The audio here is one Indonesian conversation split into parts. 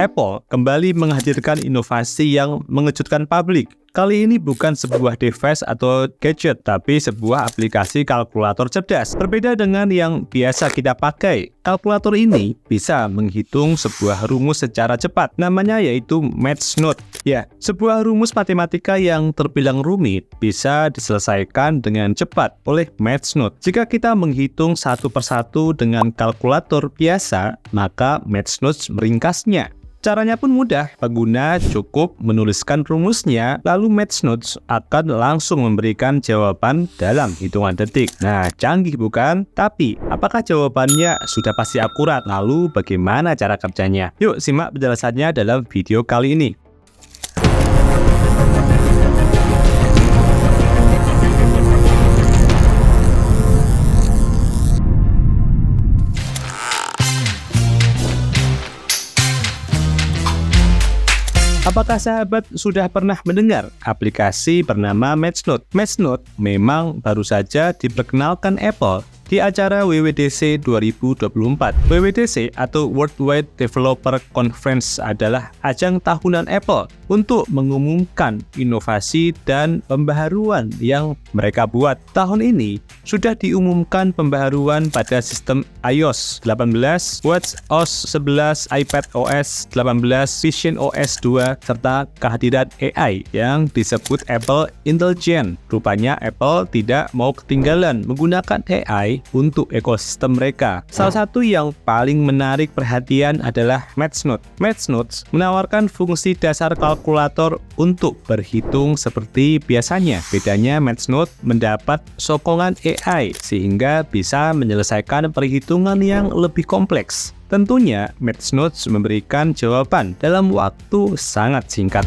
Apple kembali menghadirkan inovasi yang mengejutkan publik. Kali ini bukan sebuah device atau gadget, tapi sebuah aplikasi kalkulator cerdas. Berbeda dengan yang biasa kita pakai, kalkulator ini bisa menghitung sebuah rumus secara cepat. Namanya yaitu MathNote. Ya, sebuah rumus matematika yang terbilang rumit bisa diselesaikan dengan cepat oleh MathNote. Jika kita menghitung satu persatu dengan kalkulator biasa, maka MathNote meringkasnya. Caranya pun mudah, pengguna cukup menuliskan rumusnya, lalu MathNote akan langsung memberikan jawaban dalam hitungan detik. Nah, canggih bukan? Tapi, apakah jawabannya sudah pasti akurat? Lalu, bagaimana cara kerjanya? Yuk, simak penjelasannya dalam video kali ini. Apakah sahabat sudah pernah mendengar aplikasi bernama MathNote? MathNote memang baru saja diperkenalkan Apple di acara WWDC 2024. WWDC atau Worldwide Developer Conference adalah ajang tahunan Apple untuk mengumumkan inovasi dan pembaharuan yang mereka buat. Tahun ini sudah diumumkan pembaharuan pada sistem iOS 18, watchOS 11, iPadOS 18, visionOS 2, serta kehadiran AI yang disebut Apple Intelligence. Rupanya Apple tidak mau ketinggalan menggunakan AI untuk ekosistem mereka. Salah satu yang paling menarik perhatian adalah MathNote. MathNote menawarkan fungsi dasar kalkulator untuk berhitung seperti biasanya. Bedanya MathNote mendapat sokongan AI sehingga bisa menyelesaikan perhitungan yang lebih kompleks. Tentunya MathNote memberikan jawaban dalam waktu sangat singkat.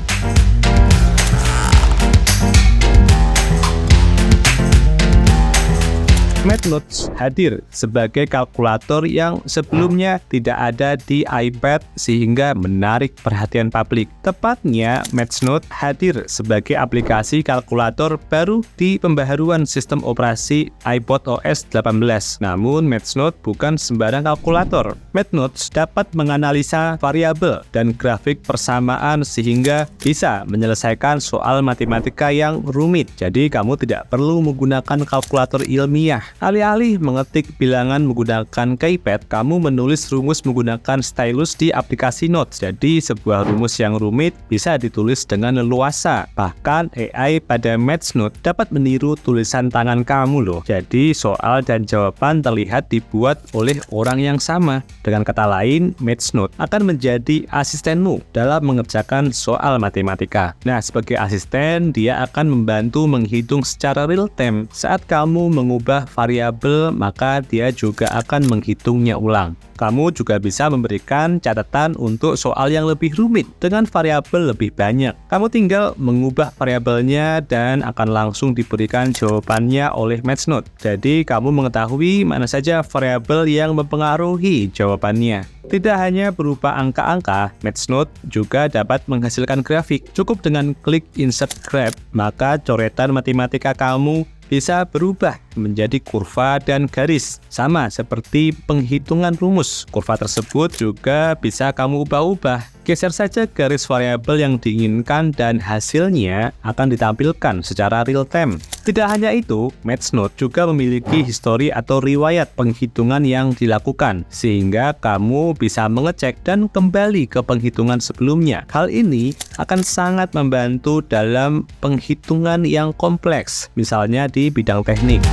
MathNote hadir sebagai kalkulator yang sebelumnya tidak ada di iPad sehingga menarik perhatian publik. Tepatnya, MathNote hadir sebagai aplikasi kalkulator baru di pembaharuan sistem operasi iPadOS 18. Namun, MathNote bukan sembarang kalkulator. MathNote dapat menganalisa variabel dan grafik persamaan sehingga bisa menyelesaikan soal matematika yang rumit. Jadi, kamu tidak perlu menggunakan kalkulator ilmiah. Alih-alih mengetik bilangan menggunakan keypad, kamu menulis rumus menggunakan stylus di aplikasi Notes. Jadi, sebuah rumus yang rumit bisa ditulis dengan leluasa. Bahkan, AI pada MathNote dapat meniru tulisan tangan kamu loh. Jadi, soal dan jawaban terlihat dibuat oleh orang yang sama. Dengan kata lain, MathNote akan menjadi asistenmu dalam mengerjakan soal matematika. Nah, sebagai asisten, dia akan membantu menghitung secara real time. Saat kamu mengubah variabel, maka dia juga akan menghitungnya ulang. Kamu juga bisa memberikan catatan untuk soal yang lebih rumit dengan variabel lebih banyak. Kamu tinggal mengubah variabelnya dan akan langsung diberikan jawabannya oleh MathNote. Jadi, kamu mengetahui mana saja variabel yang mempengaruhi jawabannya. Tidak hanya berupa angka-angka, MathNote juga dapat menghasilkan grafik. Cukup dengan klik insert graph, maka coretan matematika kamu bisa berubah menjadi kurva dan garis, sama seperti penghitungan rumus. Kurva tersebut juga bisa kamu ubah-ubah. Geser saja garis variabel yang diinginkan dan hasilnya akan ditampilkan secara real time. Tidak hanya itu, MathNote juga memiliki histori atau riwayat penghitungan yang dilakukan, sehingga kamu bisa mengecek dan kembali ke penghitungan sebelumnya. Hal ini akan sangat membantu dalam penghitungan yang kompleks, misalnya di bidang teknik.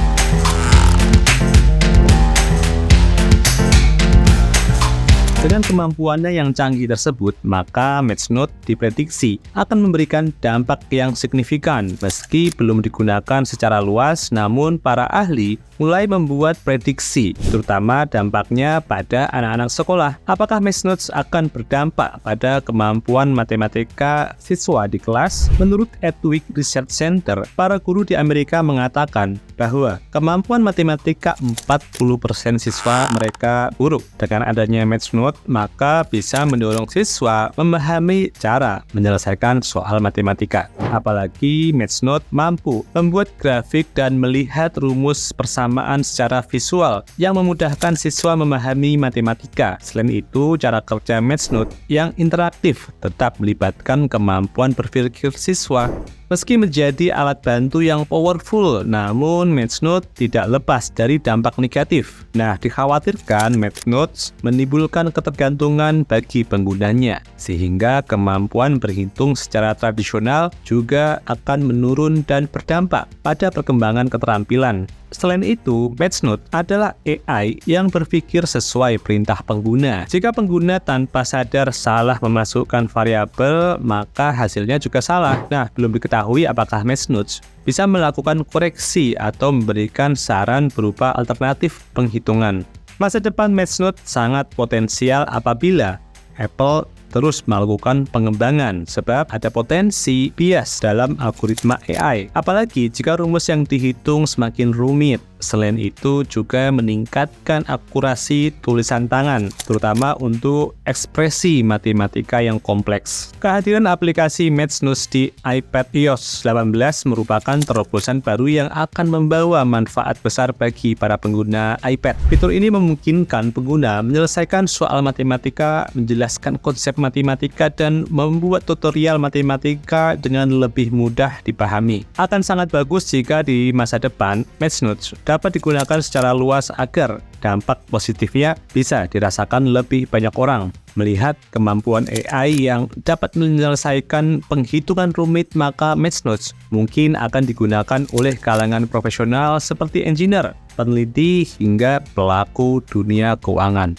Dengan kemampuannya yang canggih tersebut, maka MathNote diprediksi akan memberikan dampak yang signifikan. Meski belum digunakan secara luas, namun para ahli mulai membuat prediksi, terutama dampaknya pada anak-anak sekolah. Apakah MathNote akan berdampak pada kemampuan matematika siswa di kelas? Menurut Edwick Research Center, para guru di Amerika mengatakan bahwa kemampuan matematika 40% siswa mereka buruk. Dengan adanya MathNote, Note, maka bisa mendorong siswa memahami cara menyelesaikan soal matematika. Apalagi Math Note mampu membuat grafik dan melihat rumus persamaan secara visual yang memudahkan siswa memahami matematika. Selain itu, cara kerja Math Note yang interaktif tetap melibatkan kemampuan berpikir siswa. Meski menjadi alat bantu yang powerful, namun Math Note tidak lepas dari dampak negatif. Nah, dikhawatirkan Math Notes menimbulkan ketergantungan bagi penggunanya, sehingga kemampuan berhitung secara tradisional juga akan menurun dan berdampak pada perkembangan keterampilan. Selain itu, Math Note adalah AI yang berpikir sesuai perintah pengguna. Jika pengguna tanpa sadar salah memasukkan variabel, maka hasilnya juga salah. Nah, belum diketahui apakah Math Note bisa melakukan koreksi atau memberikan saran berupa alternatif penghitungan. Masa depan Math Note sangat potensial apabila Apple terus melakukan pengembangan, sebab ada potensi bias dalam algoritma AI. Apalagi jika rumus yang dihitung semakin rumit. Selain itu juga meningkatkan akurasi tulisan tangan, terutama untuk ekspresi matematika yang kompleks. Kehadiran aplikasi Math Note di iPad iOS 18 merupakan terobosan baru yang akan membawa manfaat besar bagi para pengguna iPad. Fitur ini memungkinkan pengguna menyelesaikan soal matematika, menjelaskan konsep matematika, dan membuat tutorial matematika dengan lebih mudah dipahami. Akan sangat bagus jika di masa depan Math Note dapat digunakan secara luas agar dampak positifnya bisa dirasakan lebih banyak orang. Melihat kemampuan AI yang dapat menyelesaikan penghitungan rumit, maka Math Note mungkin akan digunakan oleh kalangan profesional seperti engineer, peneliti, hingga pelaku dunia keuangan.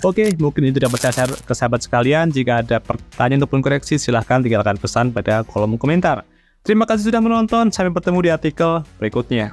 Oke, mungkin itu dapat saya share ke sahabat sekalian. Jika ada pertanyaan ataupun koreksi, silahkan tinggalkan pesan pada kolom komentar. Terima kasih sudah menonton, sampai bertemu di artikel berikutnya.